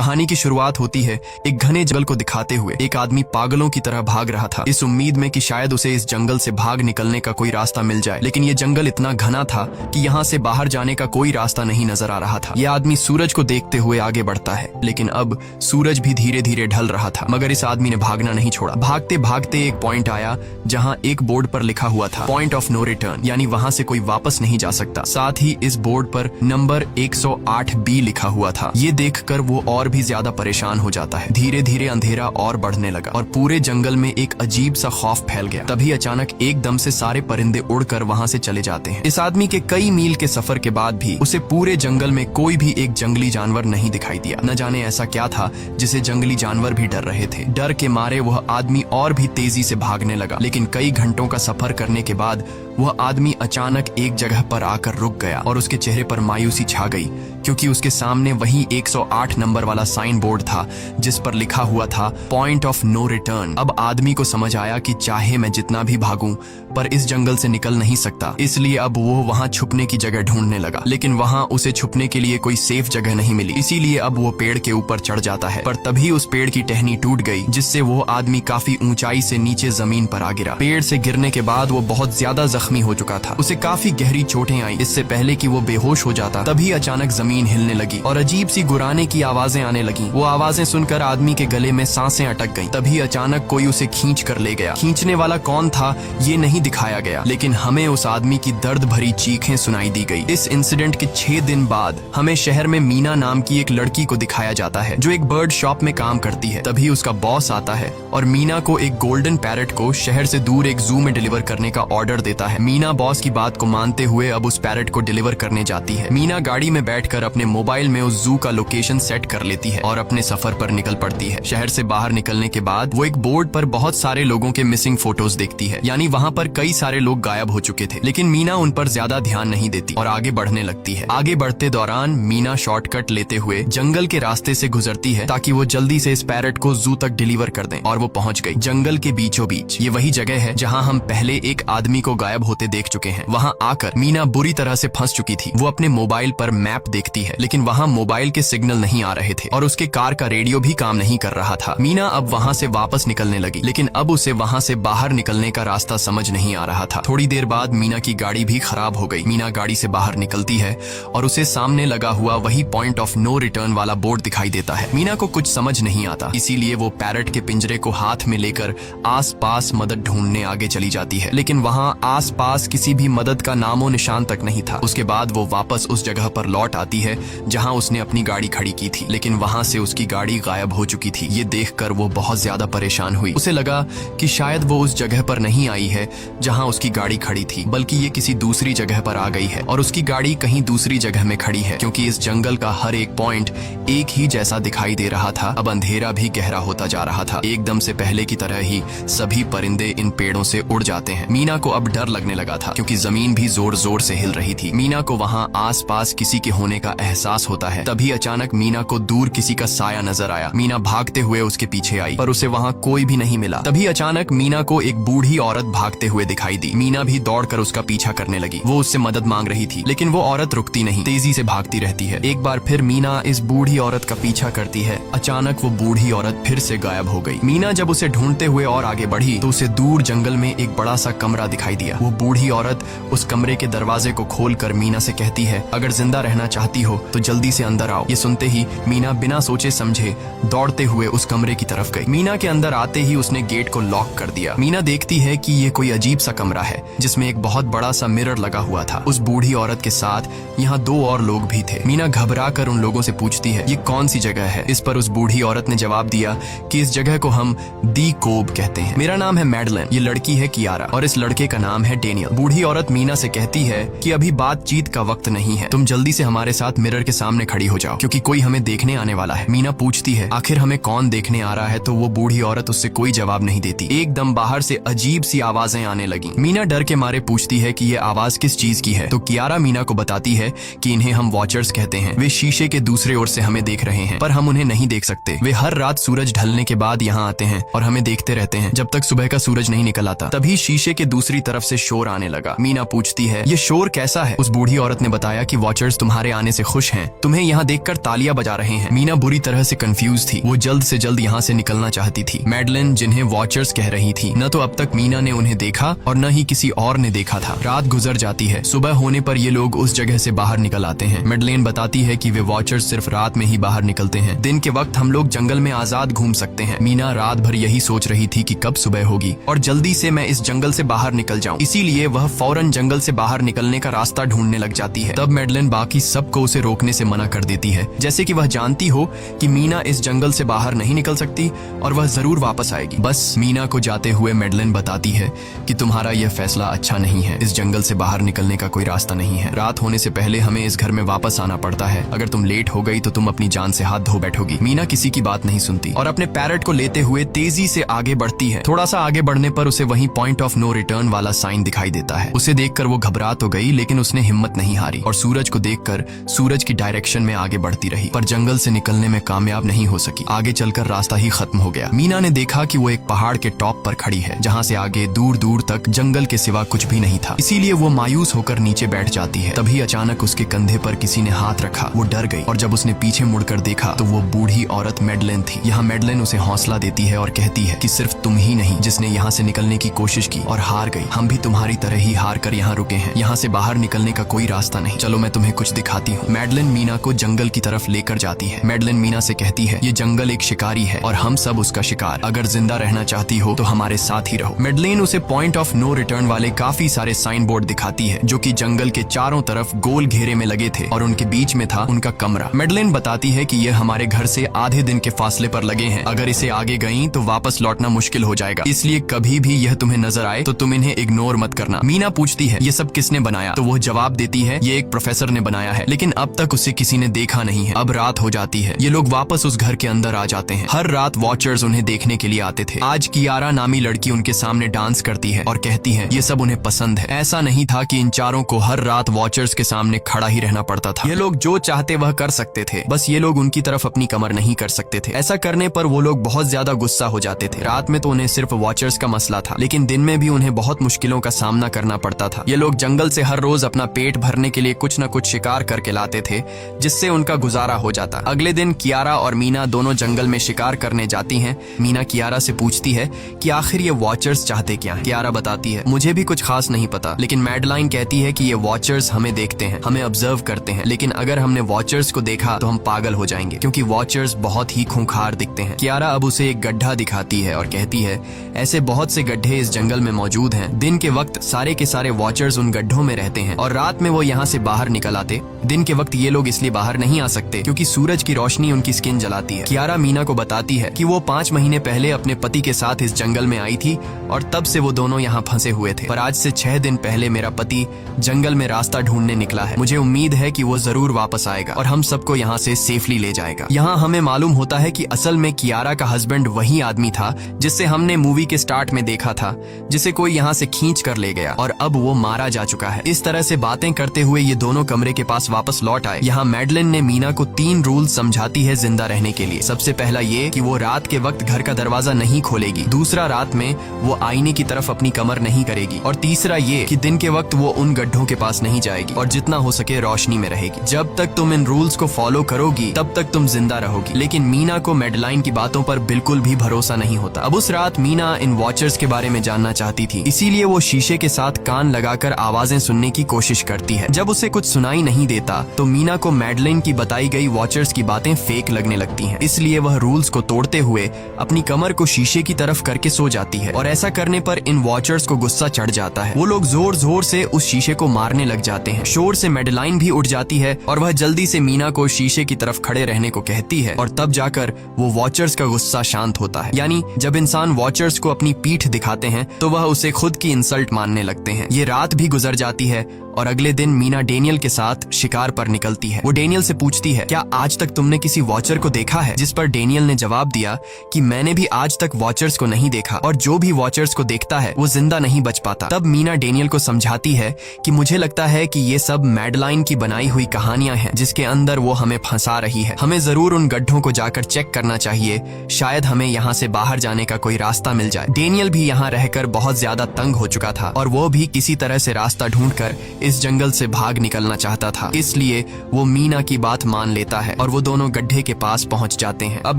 कहानी की शुरुआत होती है एक घने जंगल को दिखाते हुए। एक आदमी पागलों की तरह भाग रहा था, इस उम्मीद में कि शायद उसे इस जंगल से भाग निकलने का कोई रास्ता मिल जाए। लेकिन ये जंगल इतना घना था कि यहाँ से बाहर जाने का कोई रास्ता नहीं नजर आ रहा था। यह आदमी सूरज को देखते हुए आगे बढ़ता है, लेकिन अब सूरज भी धीरे धीरे ढल रहा था। मगर इस आदमी ने भागना नहीं छोड़ा। भागते भागते एक पॉइंट आया जहाँ एक बोर्ड पर लिखा हुआ था पॉइंट ऑफ नो रिटर्न, यानी वहाँ से कोई वापस नहीं जा सकता। साथ ही इस बोर्ड पर नंबर 108B लिखा हुआ था। ये देखकर वो और भी ज्यादा परेशान हो जाता है। धीरे धीरे अंधेरा और बढ़ने लगा और पूरे जंगल में एक अजीब सा खौफ फैल गया। तभी अचानक एकदम से सारे परिंदे उड़कर वहाँ से चले जाते हैं। इस आदमी के कई मील के सफर के बाद भी उसे पूरे जंगल में कोई भी एक जंगली जानवर नहीं दिखाई दिया। न जाने ऐसा क्या था जिसे जंगली जानवर भी डर रहे थे। डर के मारे वह आदमी और भी तेजी से भागने लगा, लेकिन कई घंटों का सफर करने के बाद वह आदमी अचानक एक जगह पर आकर रुक गया और उसके चेहरे पर मायूसी छा गई, क्योंकि उसके सामने वही 108 नंबर वाला साइन बोर्ड था जिस पर लिखा हुआ था पॉइंट ऑफ नो रिटर्न। अब आदमी को समझ आया कि चाहे मैं जितना भी भागूं पर इस जंगल से निकल नहीं सकता, इसलिए अब वो वहां छुपने की जगह ढूंढने लगा। लेकिन वहां उसे छुपने के लिए कोई सेफ जगह नहीं मिली, इसीलिए अब वो पेड़ के ऊपर चढ़ जाता है। पर तभी उस पेड़ की टहनी टूट गई, जिससे वो आदमी काफी ऊंचाई से नीचे जमीन पर आ गिरा। पेड़ से गिरने के बाद वो बहुत ज्यादा जख्मी हो चुका था। उसे काफी गहरी चोटें आई। इससे पहले कि वो बेहोश हो जाता तभी अचानक जमीन हिलने लगी और अजीब सी गुर्राने की आवाजें आने लगी। वो आवाजें सुनकर आदमी के गले में सांसें अटक गईं। तभी अचानक कोई उसे खींच कर ले गया। खींचने वाला कौन था ये नहीं दिखाया गया, लेकिन हमें उस आदमी की दर्द भरी चीखें सुनाई दी गई। इस इंसिडेंट के 6 दिन बाद हमें शहर में मीना नाम की एक लड़की को दिखाया जाता है जो एक बर्ड शॉप में काम करती है। तभी उसका बॉस आता है और मीना को एक गोल्डन पैरट को शहर से दूर एक जू में डिलीवर करने का ऑर्डर देता है। मीना बॉस की बात को मानते हुए अब उस पैरट को डिलीवर करने जाती है। मीना गाड़ी में बैठकर अपने मोबाइल में उस जू का लोकेशन सेट कर लेती है और अपने सफर पर निकल पड़ती है। शहर से बाहर निकलने के बाद वो एक बोर्ड पर बहुत सारे लोगों के मिसिंग फोटोज देखती है, यानी वहाँ पर कई सारे लोग गायब हो चुके थे। लेकिन मीना उन पर ज्यादा ध्यान नहीं देती और आगे बढ़ने लगती है। आगे बढ़ते दौरान मीना शॉर्टकट लेते हुए जंगल के रास्ते से गुजरती है ताकि वो जल्दी से इस पैरट को जू तक डिलीवर कर दें, और वो पहुंच गई जंगल के बीचों बीच। ये वही जगह है जहाँ हम पहले एक आदमी को गायब होते देख चुके हैं। वहाँ आकर मीना बुरी तरह से फंस चुकी थी। वो अपने मोबाइल पर मैप देखती है, लेकिन वहाँ मोबाइल के सिग्नल नहीं आ रहे थे और उसके कार का रेडियो भी काम नहीं कर रहा था। मीना अब वहाँ से वापस निकलने लगी, लेकिन अब उसे वहाँ से बाहर निकलने का रास्ता समझ नहीं आ रहा था। थोड़ी देर बाद मीना की गाड़ी भी खराब हो गई। मीना गाड़ी से बाहर निकलती है और उसे सामने लगा हुआ वही पॉइंट ऑफ नो रिटर्न वाला बोर्ड दिखाई देता है। मीना को कुछ समझ नहीं आता, इसीलिए वो पैरट के पिंजरे को हाथ में लेकर आसपास मदद ढूंढने आगे चली जाती है, लेकिन वहाँ आसपास किसी भी मदद का नामो निशान तक नहीं था। उसके बाद वो वापस उस जगह पर लौट आती है जहाँ उसने अपनी गाड़ी खड़ी की थी, लेकिन वहाँ से उसकी गाड़ी गायब हो चुकी थी। ये देखकर वो बहुत ज्यादा परेशान हुई। उसे लगा कि शायद वो उस जगह पर नहीं आई है जहाँ उसकी गाड़ी खड़ी थी, बल्कि ये किसी दूसरी जगह पर आ गई है और उसकी गाड़ी कहीं दूसरी जगह में खड़ी है, क्योंकि इस जंगल का हर एक पॉइंट एक ही जैसा दिखाई दे रहा था। अब अंधेरा भी गहरा होता जा रहा था। एकदम से पहले की तरह ही सभी परिंदे इन पेड़ों से उड़ जाते हैं। मीना को अब डर लगने लगा था, क्योंकि जमीन भी जोर जोर से हिल रही थी। मीना को वहाँ आसपास किसी के होने का एहसास होता है। तभी अचानक मीना को दूर किसी का साया नजर आया। मीना भागते हुए उसके पीछे आई, पर उसे वहाँ कोई भी नहीं मिला। तभी अचानक मीना को एक बूढ़ी औरत भागते हुए दिखाई दी। मीना भी दौड़कर उसका पीछा करने लगी। वो उससे मदद मांग रही थी, लेकिन वो औरत रुकती नहीं, तेजी से भागती रहती है। एक बार फिर मीना इस बूढ़ी औरत का पीछा करती है। अचानक वो बूढ़ी औरत फिर से गायब हो गई। मीना जब उसे ढूंढते हुए और आगे बढ़ी तो उसे दूर जंगल में एक बड़ा सा कमरा दिखाई दिया। वो बूढ़ी औरत उस कमरे के दरवाजे को खोलकर मीना से कहती है, अगर जिंदा रहना चाहती हो तो जल्दी से अंदर आओ। ये सुनते ही मीना बिना सोचे समझे दौड़ते हुए उस कमरे की तरफ गई। मीना के अंदर आते ही उसने गेट को लॉक कर दिया। मीना देखती है कि ये कोई अजीब सा कमरा है जिसमें एक बहुत बड़ा सा मिरर लगा हुआ था। उस बूढ़ी औरत के साथ यहाँ 2 और लोग भी थे। मीना घबरा कर उन लोगों से पूछती है, ये कौन सी जगह है? इस पर उस बूढ़ी औरत ने जवाब दिया कि इस जगह को हम दी कोब कहते हैं। मेरा नाम है मैडलन, ये लड़की है कियारा और इस लड़के का नाम है डेनियल। बूढ़ी औरत मीना से कहती है कि अभी बातचीत का वक्त नहीं है, तुम जल्दी से हमारे साथ मिरर के सामने खड़ी हो जाओ, क्योंकि कोई हमें देखने आने वाला है। मीना पूछती है, आखिर हमें कौन देखने आ रहा है? तो वो बूढ़ी औरत उससे कोई जवाब नहीं देती। एकदम बाहर से अजीब सी आवाजें आने लगी। मीना डर के मारे पूछती है कि ये आवाज किस चीज की है? तो कियारा मीना को बताती है कि इन्हें हम वॉचर्स कहते हैं। वे शीशे के दूसरे ओर से हमें देख रहे हैं, पर हम उन्हें नहीं देख सकते। वे हर रात सूरज ढलने के बाद यहाँ आते हैं और हमें देखते रहते हैं जब तक सुबह का सूरज नहीं निकल आता। तभी शीशे के दूसरी तरफ से शोर आने लगा। मीना पूछती है, ये शोर कैसा है? उस बूढ़ी औरत ने बताया कि वॉचर्स तुम्हारे आने से खुश हैं, तुम्हें यहाँ देखकर तालियां बजा रहे हैं। मीना बुरी तरह से कंफ्यूज थी, वो जल्द से जल्द यहाँ से निकलना चाहती थी। मैडलिन जिन्हें वॉचर्स कह रही थी, न तो अब तक मीना ने उन्हें देखा और न ही किसी और ने देखा था। रात गुजर जाती है, सुबह होने पर ये लोग उस जगह से बाहर निकल आते हैं। मैडलिन बताती है कि वे वॉचर्स सिर्फ रात में ही बाहर निकलते हैं, दिन के वक्त हम लोग जंगल में आजाद घूम सकते हैं। मीना रात भर यही सोच रही थी कि कब सुबह होगी और जल्दी से मैं इस जंगल से बाहर निकल जाऊं। इसीलिए वह फौरन जंगल से बाहर निकलने का रास्ता ढूंढने लग जाती है। तब मैडलिन बाकी सबको उसे रोकने से मना कर देती है, जैसे कि वह जानती हो कि मीना इस जंगल से बाहर नहीं निकल सकती और वह जरूर वापस आएगी। बस मीना को जाते हुए मैडलिन बताती है कि तुम्हारा यह फैसला अच्छा नहीं है, इस जंगल से बाहर निकलने का कोई रास्ता नहीं है। रात होने से पहले हमें इस घर में वापस आना पड़ता है, अगर तुम लेट हो गई तो तुम अपनी जान से हाथ धो बैठोगी। मीना किसी की बात नहीं सुनती और अपने पैरट को लेते हुए तेजी से आगे बढ़ती है। थोड़ा सा आगे बढ़ने पर उसे वहीं पॉइंट ऑफ नो रिटर्न वाला साइन दिखाई देता है। उसे देखकर वो घबरा तो गई, लेकिन उसने हिम्मत नहीं हारी और सूरज को देखकर सूरज की डायरेक्शन में आगे बढ़ती रही, पर जंगल से निकलने में कामयाब नहीं हो सकी। आगे चलकर रास्ता ही खत्म हो गया। मीना ने देखा कि वो एक पहाड़ के टॉप पर खड़ी है, जहाँ से आगे दूर दूर तक जंगल के सिवा कुछ भी नहीं था। इसीलिए वो मायूस होकर नीचे बैठ जाती है। तभी अचानक उसके कंधे पर किसी ने हाथ रखा। वो डर गई और जब उसने पीछे मुड़कर देखा तो वो बूढ़ी औरत मैडलिन थी। यहाँ मैडलिन उसे हौसला देती है और कहती है कि सिर्फ तुम ही नहीं जिसने यहाँ से निकलने की कोशिश की और हार गई, हम भी तुम्हारी तरह ही हार कर यहाँ रुके हैं। यहाँ से बाहर निकलने का कोई रास्ता नहीं, चलो मैं तुम्हें कुछ दिखाती हूँ। मैडलिन मीना को जंगल की तरफ लेकर जाती है। मैडलिन मीना से कहती है, ये जंगल एक शिकारी है और हम सब उसका शिकार, अगर जिंदा रहना चाहती हो तो हमारे साथ ही रहो। मैडलिन उसे पॉइंट ऑफ नो रिटर्न वाले काफी सारे साइन बोर्ड दिखाती है, जो कि जंगल के चारों तरफ गोल घेरे में लगे थे और उनके बीच में था उनका कमरा। मैडलिन बताती है कि यह हमारे घर से आधे दिन के फासले पर लगे हैं, अगर इसे आगे गई तो वापस लौटना मुश्किल हो जाएगा, इसलिए कभी भी यह तुम्हें नजर आए तो तुम इन्हें इग्नोर मत करना। मीना पूछती है, ये सब किसने बनाया? तो वो जवाब देती है, ये एक प्रोफेसर ने बनाया है, लेकिन अब तक उसे किसी ने देखा नहीं है। अब रात हो जाती है, ये लोग वापस उस घर के अंदर आ जाते हैं। हर रात वॉचर्स उन्हें देखने के लिए आते थे। आज कियारा नामी लड़की उनके सामने डांस करती है और कहती है ये सब उन्हें पसंद है। ऐसा नहीं था कि इन चारों को हर रात वॉचर्स के सामने खड़ा ही रहना पड़ता था। ये लोग जो चाहते वह कर सकते थे, बस ये लोग उनकी तरफ अपनी कमर नहीं कर सकते थे। ऐसा करने पर वो लोग बहुत ज्यादा गुस्सा हो जाते थे। रात में तो उन्हें सिर्फ वॉचर्स का मसला था, लेकिन दिन में भी उन्हें बहुत मुश्किलों का सामना करना पड़ता था। ये लोग जंगल से हर रोज अपना पेट भरने के लिए कुछ न कुछ शिकार करके लाते थे, जिससे उनका गुजारा हो जाता। अगले दिन कियारा और मीना दोनों जंगल में शिकार करने जाती हैं। मीना कियारा से पूछती है कि आखिर ये वॉचर्स चाहते क्या हैं? कियारा बताती है, मुझे भी कुछ खास नहीं पता, लेकिन मैडलाइन कहती है कि ये वॉचर्स हमें देखते हैं, हमें ऑब्जर्व करते हैं, लेकिन अगर हमने वॉचर्स को देखा तो हम पागल हो जाएंगे, क्योंकि वॉचर्स बहुत ही खूंखार दिखते हैं। कियारा अब उसे एक गड्ढा दिखाती है और कहती है, ऐसे बहुत से गड्ढे इस जंगल में मौजूद हैं। दिन के वक्त सारे के सारे वॉचर्स उन गड्ढों में रहते हैं और रात में वो यहाँ से बाहर निकल आते। दिन के वक्त ये लोग इसलिए बाहर नहीं आ सकते क्योंकि सूरज की रोशनी उनकी स्किन जलाती है। कियारा मीना को बताती है कि वो 5 महीने पहले अपने पति के साथ इस जंगल में आई थी और तब से वो दोनों यहाँ फंसे हुए थे, पर आज से 6 दिन पहले मेरा पति जंगल में रास्ता ढूंढने निकला है। मुझे उम्मीद है कि वो जरूर वापस आएगा और हम सबको यहाँ से सेफली ले जाएगा। यहाँ हमें मालूम होता है कि असल में कियारा का हस्बैंड वही आदमी था जिससे हमने मूवी के स्टार्ट में देखा था, जिसे कोई यहाँ से खींच कर ले गया और अब वो मारा जा चुका है। इस तरह से बातें करते हुए ये दोनों कमरे के पास वापस लौट आए। यहाँ मैडलिन ने मीना को 3 रूल समझाती है जिंदा रहने के लिए। सबसे पहला ये कि वो रात के वक्त घर का दरवाजा नहीं खोलेगी। दूसरा, रात में वो आईने की तरफ अपनी कमर नहीं करेगी। और तीसरा ये कि दिन के वक्त वो उन गड्ढों के पास नहीं जाएगी और जितना हो सके रोशनी में रहेगी। जब तक तुम इन रूल्स को फॉलो करोगी तब तक तुम जिंदा रहोगी। लेकिन मीना को मैडलाइन की बातों पर बिल्कुल भी भरोसा नहीं होता। अब उस रात मीना इन वॉचर्स के बारे में जानना चाहती थी, इसीलिए वो शीशे के साथ कान लगाकर आवाजें सुनने की कोशिश करती है। जब उसे कुछ सुनाई नहीं देता तो मीना को मैडलिन की बताई गई वॉचर्स की बातें फेक लगने लगती हैं। इसलिए वह रूल्स को तोड़ते हुए अपनी कमर को शीशे की तरफ करके सो जाती है और ऐसा करने पर इन वॉचर्स को गुस्सा चढ़ जाता है। वो लोग जोर जोर से उस शीशे को मारने लग जाते हैं। शोर से मैडलाइन भी उठ जाती है और वह जल्दी से मीना को शीशे की तरफ खड़े रहने को कहती है और तब जाकर वो वॉचर्स का गुस्सा शांत होता है। यानी जब इंसान वॉचर्स को अपनी पीठ दिखाते हैं तो वह उसे खुद की इंसल्ट मानने लगते हैं। ये रात भी गुजर जाती है और अगले दिन मीना डेनियल के साथ शिकार पर निकलती है। वो डेनियल से पूछती है, क्या आज तक तुमने किसी वॉचर को देखा है? जिस पर डेनियल ने जवाब दिया कि मैंने भी आज तक वॉचर्स को नहीं देखा और जो भी वॉचर्स को देखता है वो जिंदा नहीं बच पाता। तब मीना डेनियल को समझाती है कि मुझे लगता है कि ये सब मैडलाइन की बनाई हुई कहानियां हैं जिसके अंदर वो हमें फंसा रही है। हमें जरूर उन गड्ढों को जाकर चेक करना चाहिए, शायद हमें यहाँ से बाहर जाने का कोई रास्ता मिल जाए। डेनियल भी यहाँ रहकर बहुत ज्यादा तंग हो चुका था और वो भी किसी तरह से रास्ता ढूंढकर इस जंगल से भाग निकलना चाहता था, इसलिए वो मीना की बात मान लेता है और वो दोनों गड्ढे के पास पहुंच जाते हैं। अब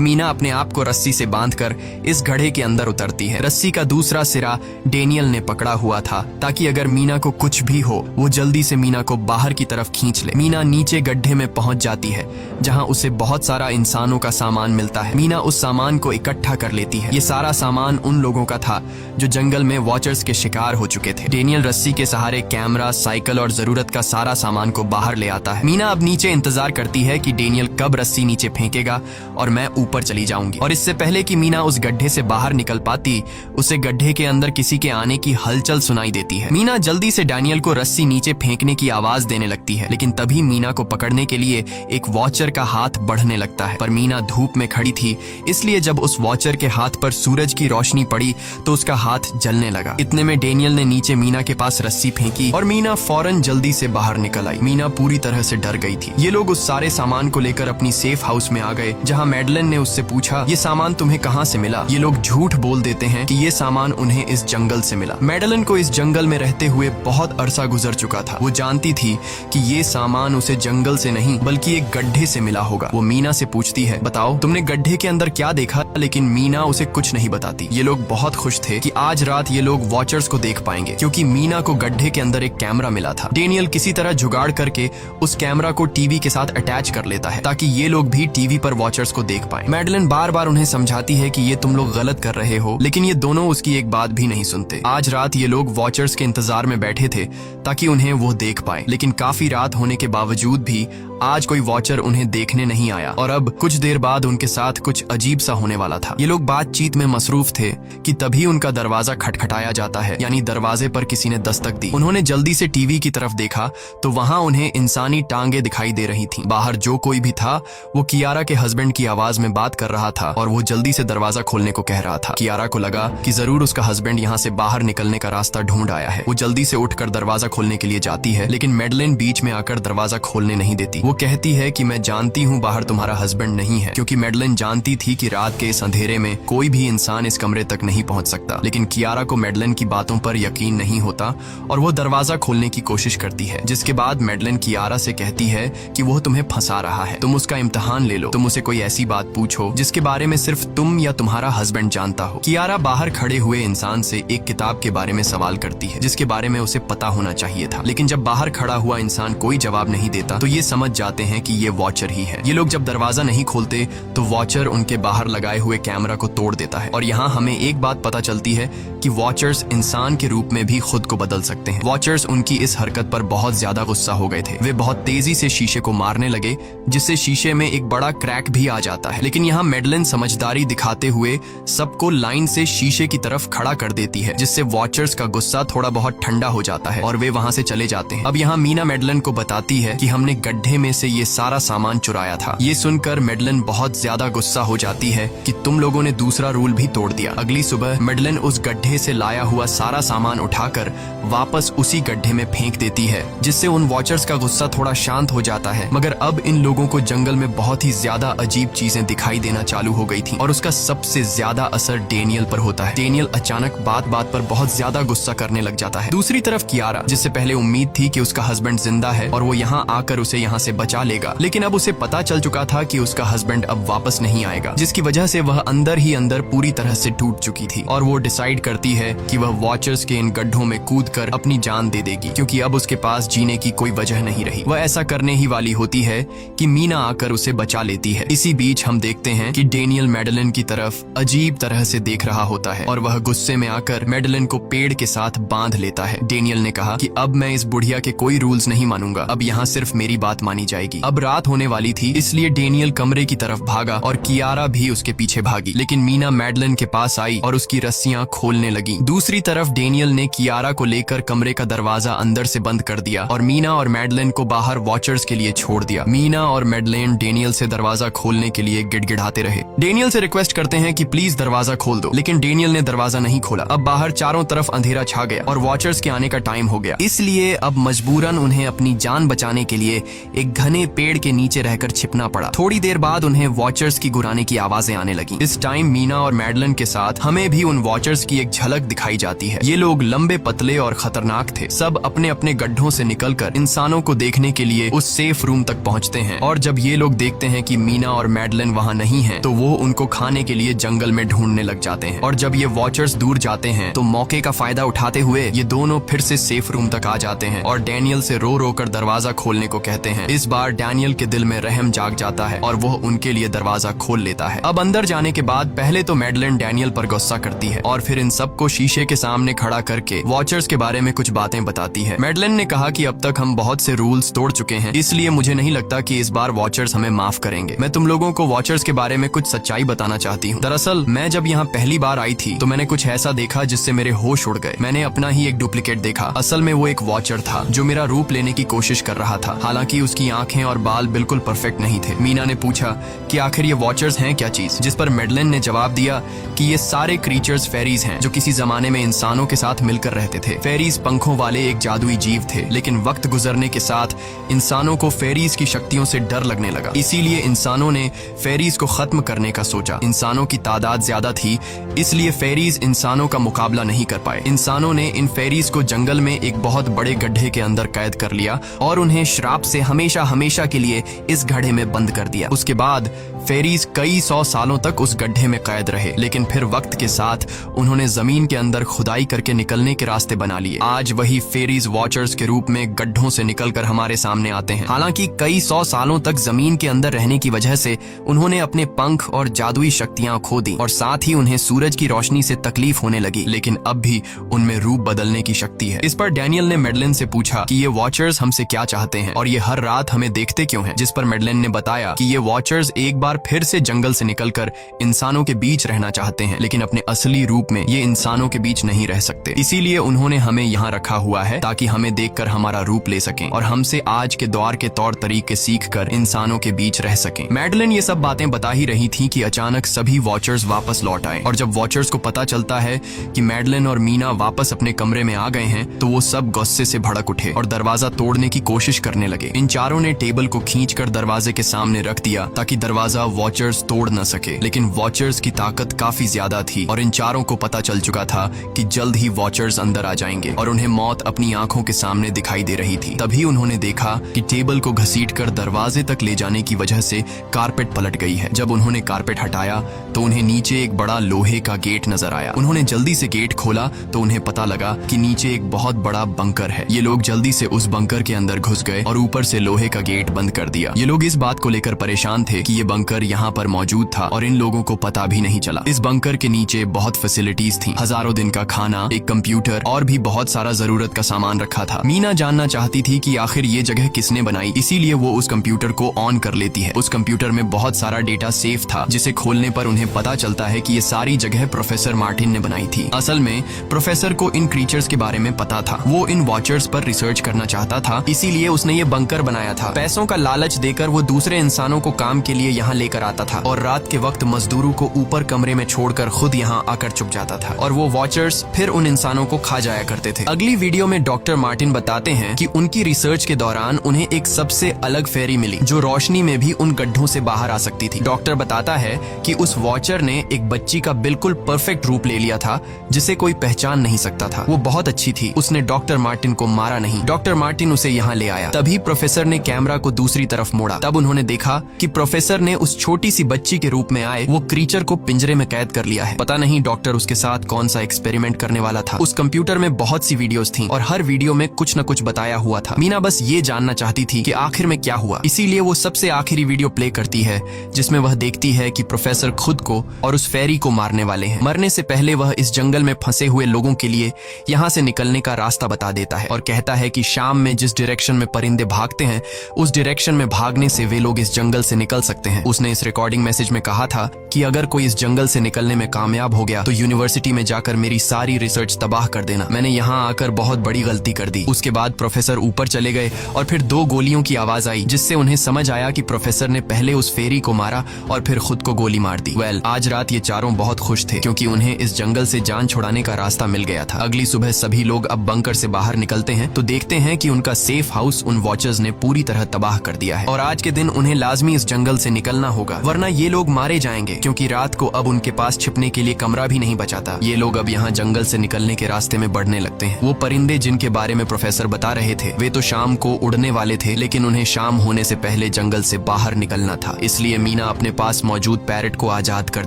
मीना अपने आप को रस्सी से बांधकर इस गड्ढे के अंदर उतरती है। रस्सी का दूसरा सिरा डेनियल ने पकड़ा हुआ था ताकि अगर मीना को कुछ भी हो वो जल्दी से मीना को बाहर की तरफ खींच ले। मीना नीचे गड्ढे में पहुंच जाती है जहां उसे बहुत सारा इंसानों का सामान मिलता है। मीना उस सामान को इकट्ठा कर लेती है। ये सारा सामान उन लोगों का था जो जंगल में वॉचर्स के शिकार हो चुके थे। डेनियल रस्सी के सहारे कैमरा, साइकिल और जरूरत का सारा सामान को बाहर ले आता है। मीना अब नीचे इंतजार करती है कि डेनियल कब रस्सी नीचे फेंकेगा और मैं ऊपर चली जाऊंगी। और इससे पहले कि मीना उस गड्ढे से बाहर निकल पाती, उसे गड्ढे के अंदर किसी के आने की हलचल सुनाई देती है। मीना जल्दी से डेनियल को रस्सी नीचे फेंकने की आवाज देने लगती है, लेकिन तभी मीना को पकड़ने के लिए एक वॉचर का हाथ बढ़ने लगता है। पर मीना धूप में खड़ी थी, इसलिए जब उस वॉचर के हाथ पर सूरज की रोशनी पड़ी तो उसका हाथ जलने लगा। इतने में डेनियल ने नीचे मीना के पास रस्सी फेंकी और मीना फौरन जल्दी से बाहर निकल आई। मीना पूरी तरह से डर गई थी। ये लोग उस सारे सामान को लेकर अपनी सेफ हाउस में आ गए, जहाँ मैडलिन ने उससे पूछा, ये सामान तुम्हें कहाँ से मिला? ये लोग झूठ बोल देते हैं कि ये सामान उन्हें इस जंगल से मिला। मैडलिन को इस जंगल में रहते हुए बहुत अरसा गुजर चुका था। वो जानती थी कि ये सामान उसे जंगल से नहीं बल्कि एक गड्ढे से मिला होगा। वो मीना से पूछती है, बताओ तुमने गड्ढे के अंदर क्या देखा? लेकिन मीना उसे कुछ नहीं बताती। ये लोग बहुत खुश थे कि आज रात ये लोग वॉचर्स को देख पाएंगे, क्योंकि मीना को गड्ढे के अंदर एक कैमरा मिला था। डेनियल किसी तरह जुगाड़ करके उस कैमरा को टीवी के साथ अटैच कर लेता है ताकि ये लोग भी टीवी पर वॉचर्स को देख पाएं। मैडलिन बार बार उन्हें समझाती है कि ये तुम लोग गलत कर रहे हो, लेकिन ये दोनों उसकी एक बात भी नहीं सुनते। आज रात ये लोग वॉचर्स के इंतजार में बैठे थे ताकि उन्हें वो देख पाए, लेकिन काफी रात होने के बावजूद भी आज कोई वॉचर उन्हें देखने नहीं आया और अब कुछ देर बाद उनके साथ कुछ अजीब सा होने वाला था। ये लोग बातचीत में मसरूफ थे कि तभी उनका दरवाजा खटखटाया जाता है, यानी दरवाजे पर किसी ने दस्तक दी। उन्होंने जल्दी से टीवी की तरफ देखा तो वहां उन्हें इंसानी टांगे दिखाई दे रही थीं। बाहर जो कोई भी था वो कियारा के हस्बैंड की आवाज में बात कर रहा था और वो जल्दी से दरवाजा खोलने को कह रहा था। कियारा को लगा कि जरूर उसका हस्बैंड यहाँ से बाहर निकलने का रास्ता ढूंढ आया है। वो जल्दी से उठकर दरवाजा खोलने के लिए जाती है, लेकिन मैडलिन बीच में आकर दरवाजा खोलने नहीं देती। वो कहती है कि मैं जानती हूँ बाहर तुम्हारा हस्बैंड नहीं है, क्योंकि मैडलिन जानती थी कि रात के इस अंधेरे में कोई भी इंसान इस कमरे तक नहीं पहुंच सकता। लेकिन कियारा को मैडलिन की बातों पर यकीन नहीं होता और वो दरवाजा खोलने की कोशिश करती है, जिसके बाद मैडलिन कियारा से कहती है कि वो तुम्हें फंसा रहा है, तुम उसका इम्तिहान ले लो, तुम उसे कोई ऐसी बात पूछो जिसके बारे में सिर्फ तुम या तुम्हारा हस्बैंड जानता हो। कियारा बाहर खड़े हुए इंसान से एक किताब के बारे में सवाल करती है जिसके बारे में उसे पता होना चाहिए था, लेकिन जब बाहर खड़ा हुआ इंसान कोई जवाब नहीं देता तो ये समझ जाते हैं कि ये वॉचर ही है। ये लोग जब दरवाजा नहीं खोलते तो वॉचर उनके बाहर लगाए हुए कैमरा को तोड़ देता है और यहाँ हमें एक बात पता चलती है कि वॉचर्स इंसान के रूप में भी खुद को बदल सकते हैं। वॉचर्स उनकी इस हरकत पर बहुत ज्यादा गुस्सा हो गए थे। वे बहुत तेजी से शीशे को मारने लगे जिससे शीशे में एक बड़ा क्रैक भी आ जाता है, लेकिन यहाँ मैडलिन समझदारी दिखाते हुए सबको लाइन से शीशे की तरफ खड़ा कर देती है, जिससे वॉचर्स का गुस्सा थोड़ा बहुत ठंडा हो जाता है और वे वहाँ से चले जाते हैं। अब यहाँ मीना मैडलिन को बताती है कि हमने गड्ढे में से ये सारा सामान चुराया था। ये सुनकर मैडलिन बहुत ज्यादा गुस्सा हो जाती है कि तुम लोगों ने दूसरा रूल भी तोड़ दिया। अगली सुबह मैडलिन उस गड्ढे से लाया हुआ सारा सामान उठाकर वापस उसी गड्ढे में फेंक देती है, जिससे उन वॉचर्स का गुस्सा थोड़ा शांत हो जाता है। मगर अब इन लोगों को जंगल में बहुत ही ज्यादा अजीब चीजें दिखाई देना चालू हो गई थी और उसका सबसे ज्यादा असर डेनियल पर होता है। डेनियल अचानक बात बात पर बहुत ज्यादा गुस्सा करने लग जाता है। दूसरी तरफ कियारा, जिससे पहले उम्मीद थी कि उसका हस्बैंड जिंदा है और वो यहाँ आकर उसे यहाँ से बचा लेगा, लेकिन अब उसे पता चल चुका था कि उसका हस्बैंड अब वापस नहीं आएगा, जिसकी वजह से वह अंदर ही अंदर पूरी तरह से टूट चुकी थी और वो डिसाइड करती है कि वह वॉचर्स के इन गड्ढों में कूदकर अपनी जान दे देगी, क्योंकि अब उसके पास जीने की कोई वजह नहीं रही। वह ऐसा करने ही वाली होती है कि मीना आकर उसे बचा लेती है। इसी बीच हम देखते हैं कि डेनियल मैडलिन की तरफ अजीब तरह से देख रहा होता है और वह गुस्से में आकर मैडलिन को पेड़ के साथ बांध लेता है। डेनियल ने कहा कि अब मैं इस बुढ़िया के कोई रूल्स नहीं मानूंगा, अब यहाँ सिर्फ मेरी बात मानी जाएगी। अब रात होने वाली थी, इसलिए डेनियल कमरे की तरफ भागा और कियारा भी उसके पीछे भागी, लेकिन मीना मैडलिन के पास आई और उसकी रस्सियां खोलने लगी। दूसरी तरफ डेनियल ने कियारा को लेकर कमरे का दरवाजा अंदर अंदर से बंद कर दिया और मीना और मैडलिन को बाहर वॉचर्स के लिए छोड़ दिया। मीना और मैडलिन डेनियल से दरवाजा खोलने के लिए गिड़गिड़ाते रहे। डेनियल से रिक्वेस्ट करते हैं कि प्लीज दरवाजा खोल दो, लेकिन डेनियल ने दरवाजा नहीं खोला। अब बाहर चारों तरफ अंधेरा छा गया और वॉचर्स के आने का टाइम हो गया, इसलिए अब मजबूरन उन्हें अपनी जान बचाने के लिए एक घने पेड़ के नीचे रहकर छिपना पड़ा। थोड़ी देर बाद उन्हें वॉचर्स की गुराने की आवाजें आने लगी। इस टाइम मीना और मैडलिन के साथ हमें भी उन वॉचर्स की एक झलक दिखाई जाती है। ये लोग लंबे, पतले और खतरनाक थे। सब अपने अपने गड्ढों से निकलकर इंसानों को देखने के लिए उस सेफ रूम तक पहुंचते हैं और जब ये लोग देखते हैं कि मीना और मैडलिन वहां नहीं हैं, तो वो उनको खाने के लिए जंगल में ढूंढने लग जाते हैं। और जब ये वॉचर्स दूर जाते हैं तो मौके का फायदा उठाते हुए ये दोनों फिर से सेफ रूम तक आ जाते हैं और डैनियल से रो रो कर दरवाजा खोलने को कहते हैं। इस बार डैनियल के दिल में रहम जाग जाता है और वो उनके लिए दरवाजा खोल लेता है। अब अंदर जाने के बाद पहले तो मैडलिन डैनियल पर गुस्सा करती है और फिर इन सबको शीशे के सामने खड़ा करके वॉचर्स के बारे में कुछ बातें बताती है। मैडलिन ने कहा कि अब तक हम बहुत से रूल्स तोड़ चुके हैं, इसलिए मुझे नहीं लगता कि इस बार वॉचर्स हमें माफ करेंगे। मैं तुम लोगों को वॉचर्स के बारे में कुछ सच्चाई बताना चाहती हूँ। दरअसल मैं जब यहाँ पहली बार आई थी तो मैंने कुछ ऐसा देखा जिससे मेरे होश उड़ गए। मैंने अपना ही एक डुप्लीकेट देखा। असल में वो एक वॉचर था जो मेरा रूप लेने की कोशिश कर रहा था। हालांकि उसकी आंखें और बाल बिल्कुल परफेक्ट नहीं थे। मीना ने पूछा कि आखिर ये वॉचर्स हैं क्या चीज, जिस पर मैडलिन ने जवाब दिया कि ये सारे क्रीचर्स फेरीज हैं जो किसी जमाने में इंसानों के साथ मिलकर रहते थे। फेरीज पंखों वाले एक जादुई जीव थे, लेकिन वक्त गुजरने के साथ इंसानों को फेरीज की शक्तियों से डर लगने लगा। इसीलिए इंसानों ने फेरीज को खत्म करने का सोचा। इंसानों की तादाद ज्यादा थी, इसलिए फेरीज इंसानों का मुकाबला नहीं कर पाए। इंसानों ने इन फेरीज को जंगल में एक बहुत बड़े गड्ढे के अंदर कैद कर लिया और उन्हें श्राप से हमेशा हमेशा के लिए इस गड्ढे में बंद कर दिया। उसके बाद फेरीज कई 100 सालों तक उस गड्ढे में कैद रहे, लेकिन फिर वक्त के साथ उन्होंने जमीन के अंदर खुदाई करके निकलने के रास्ते बना लिए। आज वही फेरीज वॉचर्स के रूप में गड्ढों से निकलकर हमारे सामने आते हैं। हालांकि कई 100 सालों तक जमीन के अंदर रहने की वजह से उन्होंने अपने पंख और जादुई शक्तियां खो दी और साथ ही उन्हें सूरज की रोशनी से तकलीफ होने लगी, लेकिन अब भी उनमें रूप बदलने की शक्ति है। इस पर डैनियल ने मैडलिन से पूछा कि ये वॉचर्स हमसे क्या चाहते हैं और ये हर रात हमें देखते क्यों हैं, जिस पर मैडलिन ने बताया कि ये वॉचर्स एक बार फिर से जंगल से निकलकर इंसानों के बीच रहना चाहते हैं, लेकिन अपने असली रूप में ये इंसानों के बीच नहीं रह सकते। इसीलिए उन्होंने हमें यहाँ रखा हुआ है ताकि हमें देखकर हमारा रूप ले सकें और हमसे आज के दौर के तौर तरीके सीखकर इंसानों के बीच रह सकें। मैडलिन ये सब बातें बता ही रही थी कि अचानक सभी वॉचर्स वापस लौट आए और जब वॉचर्स को पता चलता है कि मैडलिन और मीना वापस अपने कमरे में आ गए हैं तो वो सब गुस्से से भड़क उठे और दरवाजा तोड़ने की कोशिश करने लगे। इन चारों ने टेबल को खींचकर दरवाजे के सामने रख दिया ताकि दरवाजा वॉचर्स तोड़ न सके, लेकिन वॉचर्स की ताकत काफी ज्यादा थी और इन चारों को पता चल चुका था कि जल्द ही वॉचर्स अंदर आ जाएंगे और उन्हें मौत अपनी आंखों के सामने दिखाई दे रही थी। तभी उन्होंने देखा कि टेबल को घसीटकर दरवाजे तक ले जाने की वजह से कारपेट पलट गई है। जब उन्होंने कारपेट हटाया तो उन्हें नीचे एक बड़ा लोहे का गेट नजर आया। उन्होंने जल्दी से गेट खोला तो उन्हें पता लगा कि नीचे एक बहुत बड़ा बंकर है। ये लोग जल्दी से उस बंकर के अंदर घुस गए और ऊपर से लोहे का गेट बंद कर दिया। ये लोग इस बात को लेकर परेशान थे कि ये बंकर यहाँ पर मौजूद था और इन लोगों को पता भी नहीं चला। इस बंकर के नीचे बहुत फैसिलिटीज थी, हजारों दिन का खाना, एक कंप्यूटर और भी बहुत सारा जरूरत का सामान रखा था। मीना जानना चाहती थी कि आखिर ये जगह किसने बनाई, इसीलिए वो उस कंप्यूटर को ऑन कर लेती है। उस कंप्यूटर में बहुत सारा डेटा सेफ था, जिसे खोलने पर उन्हें पता चलता है कि ये सारी जगह प्रोफेसर मार्टिन ने बनाई थी। असल में प्रोफेसर को इन क्रीचर्स के बारे में पता था। वो इन वॉचर्स पर रिसर्च करना चाहता था, इसीलिए उसने ये बंकर बनाया था। पैसों का लालच देकर वो दूसरे इंसानों को काम के लिए यहाँ लेकर आता था और रात के वक्त मजदूरों को ऊपर कमरे में छोड़कर खुद यहाँ आकर छुप जाता था और वो वॉचर्स फिर उन इंसानों को खा जाया करते थे। अगली वीडियो में डॉक्टर मार्टिन बताते हैं कि उनकी रिसर्च के दौरान उन्हें एक सबसे अलग फेरी मिली जो रोशनी में भी उन गड्ढों से बाहर आ सकती थी। डॉक्टर बताता है कि उस वॉचर ने एक बच्ची का बिल्कुल परफेक्ट रूप ले लिया था जिसे कोई पहचान नहीं सकता था। वो बहुत अच्छी थी, उसने डॉक्टर मार्टिन को मारा नहीं। डॉक्टर मार्टिन उसे यहाँ ले आया। तभी प्रोफेसर ने कैमरा को दूसरी तरफ मोड़ा। तब उन्होंने देखा कि प्रोफेसर ने उस छोटी सी बच्ची के रूप में आए वो क्रीचर को पिंजरे में कैद कर लिया है। पता नहीं डॉक्टर उसके साथ कौन सा एक्सपेरिमेंट करने वाला था। उस कंप्यूटर में बहुत सी वीडियोस थी और हर वीडियो में कुछ न कुछ बताया हुआ था। मीना बस ये जानना चाहती थी कि आखिर में क्या हुआ, इसीलिए वो सबसे आखिरी वीडियो प्ले करती है जिसमें वह देखती है कि प्रोफेसर खुद को और उस फेरी को मारने वाले हैं। मरने से पहले वह इस जंगल में फंसे हुए लोगों के लिए यहाँ से निकलने का रास्ता बता देता है और कहता है कि शाम में जिस डायरेक्शन में परिंदे भागते हैं उस डायरेक्शन में भागने से वे लोग इस जंगल से निकल सकते हैं। उसने इस रिकॉर्डिंग मैसेज में कहा था कि अगर कोई इस जंगल से निकलने में कामयाब हो गया तो यूनिवर्सिटी में जाकर मेरी सारी रिसर्च तबाह कर देना। मैंने यहाँ आकर बहुत बड़ी गलती गलती कर दी। उसके बाद प्रोफेसर ऊपर चले गए और फिर 2 गोलियों की आवाज आई, जिससे उन्हें समझ आया कि प्रोफेसर ने पहले उस फेरी को मारा और फिर खुद को गोली मार दी। आज रात ये चारों बहुत खुश थे क्योंकि उन्हें इस जंगल से जान छुड़ाने का रास्ता मिल गया था। अगली सुबह सभी लोग अब बंकर से बाहर निकलते हैं तो देखते हैं कि उनका सेफ हाउस उन वॉचर्स ने पूरी तरह तबाह कर दिया है और आज के दिन उन्हें लाजमी इस जंगल से निकलना होगा, वरना ये लोग मारे जाएंगे क्योंकि रात को अब उनके पास छिपने के लिए कमरा भी नहीं बचा था। ये लोग अब यहाँ जंगल से निकलने के रास्ते में बढ़ने लगते हैं। वो परिंदे जिनके बारे में प्रोफेसर बता रहे थे वे तो शाम को उड़ने वाले थे, लेकिन उन्हें शाम होने से पहले जंगल से बाहर निकलना था। इसलिए मीना अपने पास मौजूद पैरट को आजाद कर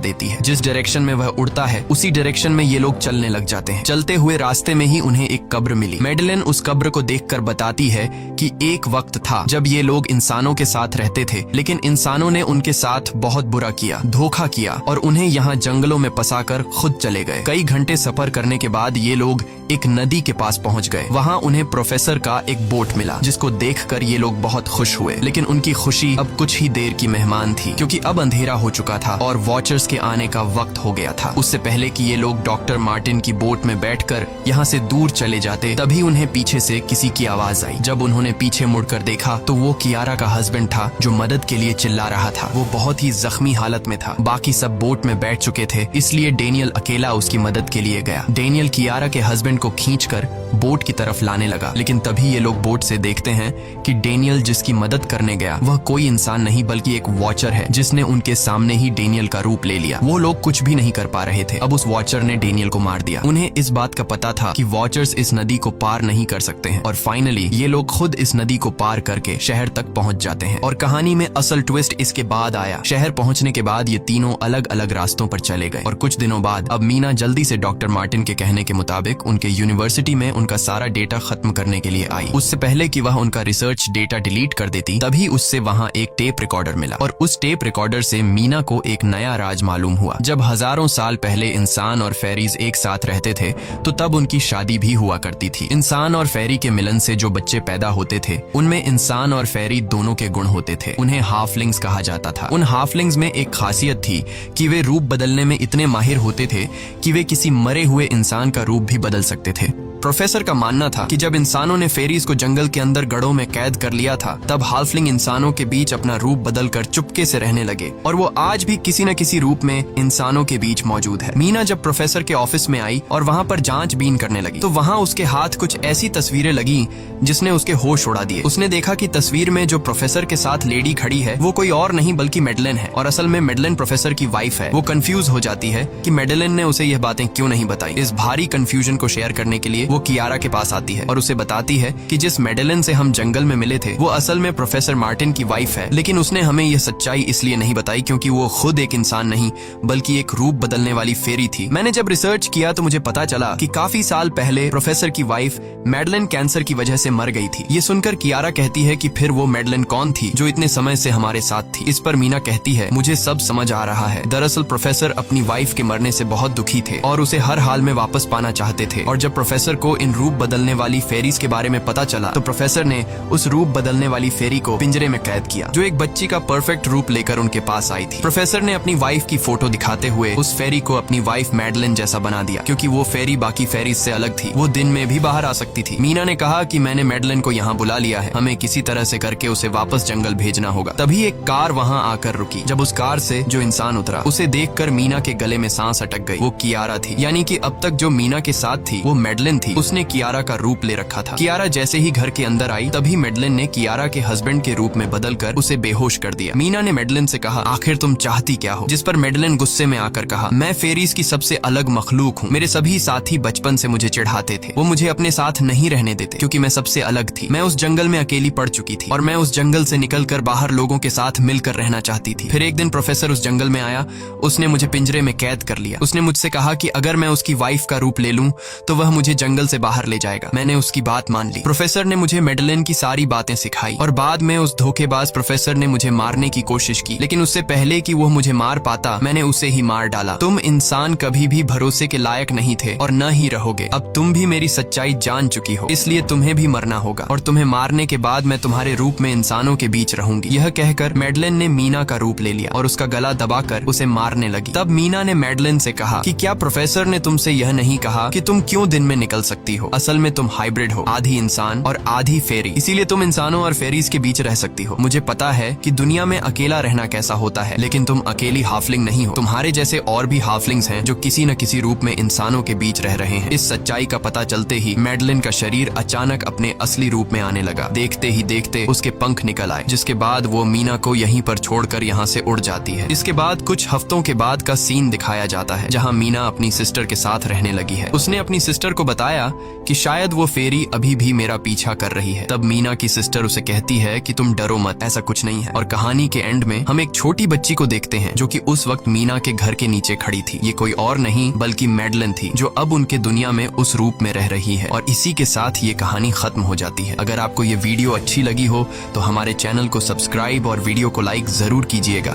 देती है। जिस डायरेक्शन में वह उड़ता है उसी डायरेक्शन में ये लोग चलने लग जाते हैं। चलते हुए रास्ते में ही उन्हें एक कब्र मिली। मैडेलिन उस कब्र को देखकर बताती है कि एक वक्त था जब ये लोग इंसानों के साथ रहते थे, लेकिन इंसानों ने उनके साथ बहुत बुरा किया, धोखा किया और उन्हें यहाँ जंगलों में फंसाकर खुद चले गए। कई घंटे सफर करने के बाद ये लोग एक नदी के पास पहुंच गए। वहाँ उन्हें प्रोफेसर का एक बोट मिला, जिसको देखकर ये लोग बहुत खुश हुए, लेकिन उनकी खुशी अब कुछ ही देर की मेहमान थी क्योंकि अब अंधेरा हो चुका था और वॉचर्स के आने का वक्त हो गया था। उससे पहले कि ये लोग डॉक्टर मार्टिन की बोट में बैठकर यहाँ से दूर चले जाते, तभी उन्हें पीछे से किसी की आवाज आई। जब उन्होंने पीछे मुड़कर देखा तो वो कियारा का हस्बैंड था जो मदद के लिए चिल्ला रहा था। वो बहुत ही जख्मी हालत में था। बाकी सब बोट में बैठ चुके थे, इसलिए डेनियल अकेला उसकी मदद के लिए गया। डेनियल कियारा के हस्बैंड को खींचकर बोट की तरफ लाने लगा, लेकिन तभी ये लोग बोट से देखते हैं कि डेनियल जिसकी मदद करने गया वह कोई इंसान नहीं बल्कि एक वॉचर है, जिसने उनके सामने ही डेनियल का रूप ले लिया। वो लोग कुछ भी नहीं कर पा रहे थे। अब उस वॉचर ने डेनियल को मार दिया। उन्हें इस बात का पता था कि वॉचर्स इस नदी को पार नहीं कर सकते हैं और फाइनली ये लोग खुद इस नदी को पार करके शहर तक पहुंच जाते हैं। और कहानी में असल ट्विस्ट इसके बाद आया। शहर पहुंचने के बाद ये तीनों अलग अलग रास्तों पर चले गए और कुछ दिनों बाद अब मीना जल्दी से डॉक्टर मार्टिन के कहने के मुताबिक उनके यूनिवर्सिटी में उनका सारा डेटा खत्म करने के लिए आई। उससे पहले कि वह उनका रिसर्च डेटा डिलीट कर देती, तभी उससे वहाँ एक टेप रिकॉर्डर मिला और उस टेप रिकॉर्डर से मीना को एक नया राज मालूम हुआ। जब हजारों साल पहले इंसान और फेरीज एक साथ रहते थे तो तब उनकी शादी भी हुआ करती थी। इंसान और फेरी के मिलन से जो बच्चे पैदा होते थे उनमें इंसान और फेरी दोनों के गुण होते थे। उन्हें हाफलिंग्स कहा जाता था। उन हाफलिंग्स में एक खासियत थी कि वे रूप बदलने में इतने माहिर होते थे कि वे किसी मरे हुए इंसान का रूप भी बदल सकते थे। प्रोफेसर का मानना था कि जब इंसानों ने फेरीज को जंगल के अंदर गढ़ों में कैद कर लिया था, तब हाफलिंग इंसानों के बीच अपना रूप बदलकर चुपके से रहने लगे और वो आज भी किसी न किसी रूप में इंसानों के बीच मौजूद है। मीना जब प्रोफेसर के ऑफिस में आई और वहाँ पर जांचबीन करने लगी तो वहाँ उसके हाथ कुछ ऐसी तस्वीरें लगी जिसने उसके होश उड़ा दिए। उसने देखा कि तस्वीर में जो प्रोफेसर के साथ लेडी खड़ी है वो कोई और नहीं बल्कि मैडेलिन है और असल में मैडेलिन प्रोफेसर की वाइफ है। वो कंफ्यूज हो जाती है कि मैडेलिन ने उसे यह बातें क्यों नहीं बताई। इस भारी कंफ्यूजन को शेयर करने के लिए वो कियारा के पास आती है और उसे बताती है कि जिस मैडेलिन से हम जंगल में मिले थे वो असल में प्रोफेसर मार्टिन की वाइफ है, लेकिन उसने हमें यह सच्चाई इसलिए नहीं बताई क्योंकि वो खुद एक इंसान नहीं बल्कि एक रूप बदलने वाली फेरी थी। मैंने जब रिसर्च किया तो मुझे पता चला कि काफी साल पहले प्रोफेसर की वाइफ मैडेलिन कैंसर की वजह से मर गई थी। ये सुनकर कियारा कहती है कि फिर वो मैडेलिन कौन थी जो इतने समय से हमारे साथ थी। इस पर मीना कहती है, मुझे सब समझ आ रहा है। दरअसल प्रोफेसर अपनी वाइफ के मरने से बहुत दुखी थे और उसे हर हाल में वापस पाना चाहते थे और जब प्रोफेसर को इन रूप बदलने वाली फेरीज के बारे में पता चला तो प्रोफेसर ने उस रूप बदलने वाली फेरी को पिंजरे में कैद किया जो एक बच्ची का परफेक्ट रूप लेकर उनके पास आई थी। प्रोफेसर ने अपनी वाइफ की फोटो दिखाते हुए उस फेरी को अपनी वाइफ मैडेलिन जैसा बना दिया क्योंकि वो फेरी बाकी फेरीज से अलग थी। वो दिन में भी बाहर आ सकती थी। मीना ने कहा कि मैंने मैडेलिन को यहाँ बुला लिया है, हमें किसी तरह से करके उसे वापस जंगल भेजना होगा। तभी एक कार वहाँ आकर रुकी। जब उस कार से जो इंसान उतरा उसे देखकर मीना के गले में सांस अटक गई। वो कियारा थी, यानी कि अब तक जो मीना के साथ थी वो मैडेलिन थी। उसने कियारा का रूप ले रखा था। कियारा जैसे ही घर के अंदर आई तभी मैडेलिन ने कियारा के हस्बैंड के रूप में बदलकर उसे बेहोश कर दिया। मीना ने मैडेलिन से कहा, आखिर तुम चाहती क्या हो? जिस पर मैडेलिन गुस्से में आकर कहा, मैं फेरीज की सबसे अलग मखलूक हूँ। मेरे सभी साथी बचपन से मुझे चिढ़ाते थे। वो मुझे अपने साथ नहीं रहने देते क्योंकि मैं सबसे अलग थी। मैं उस जंगल में अकेली पड़ चुकी थी और मैं उस जंगल से निकलकर बाहर लोगों के साथ मिलकर रहना चाहती थी। फिर एक दिन प्रोफेसर उस जंगल में आया। उसने मुझे पिंजरे में कैद कर लिया। उसने मुझसे कहा कि अगर मैं उसकी वाइफ का रूप ले लूं तो वह मुझे जंगल से बाहर ले जाएगा। मैंने उसकी बात मान ली। प्रोफेसर ने मुझे मैडेलिन की सारी बातें सिखाई और बाद में उस धोखेबाज प्रोफेसर ने मुझे मारने की कोशिश की, लेकिन उससे पहले कि वो मुझे मार पाता मैंने उसे ही मार डाला। तुम इंसान कभी भी भरोसे के लायक नहीं थे और न ही रहोगे। अब तुम भी मेरी सच्चाई जान चुकी हो, इसलिए तुम्हें भी मरना होगा और तुम्हें मारने के बाद मैं तुम्हारे रूप में इंसानों के बीच रहूंगी। यह कहकर मैडेलिन ने मीना का रूप ले लिया और उसका गला दबाकर उसे मारने लगी। तब मीना ने मैडेलिन से कहा कि क्या प्रोफेसर ने तुमसे यह नहीं कहा कि तुम क्यों दिन में निकल सकती हो। असल में तुम हाइब्रिड हो, आधी इंसान और आधी फेरी, इसीलिए तुम इंसानों और फेरीज के बीच रह सकती हो। मुझे पता है कि दुनिया में अकेला रहना कैसा होता है, लेकिन तुम अकेली हाफलिंग नहीं हो। तुम्हारे जैसे और भी हाफलिंग्स हैं जो किसी न किसी रूप में इंसानों के बीच रह रहे हैं। इस सच्चाई का पता चलते ही मैडलिन का शरीर अचानक अपने असली रूप में आने लगा। देखते ही देखते उसके पंख निकल आए, जिसके बाद वो मीना को यहीं पर छोड़कर यहाँ से उड़ जाती है। इसके बाद कुछ हफ्तों के बाद का सीन दिखाया जाता है, जहाँ मीना अपनी सिस्टर के साथ रहने लगी है। उसने अपनी सिस्टर को बताया कि शायद वो फेरी अभी भी मेरा पीछा कर रही है। तब मीना की सिस्टर उसे कहती है कि तुम डरो मत, ऐसा कुछ नहीं है। और कहानी के एंड में हम एक छोटी बच्ची को देखते हैं जो कि उस वक्त मीना के घर के नीचे खड़ी थी। ये कोई और नहीं बल्कि मैडलिन थी, जो अब उनके दुनिया में उस रूप में रह रही है। और इसी के साथ ये कहानी खत्म हो जाती है। अगर आपको ये वीडियो अच्छी लगी हो तो हमारे चैनल को सब्सक्राइब और वीडियो को लाइक जरूर कीजिएगा।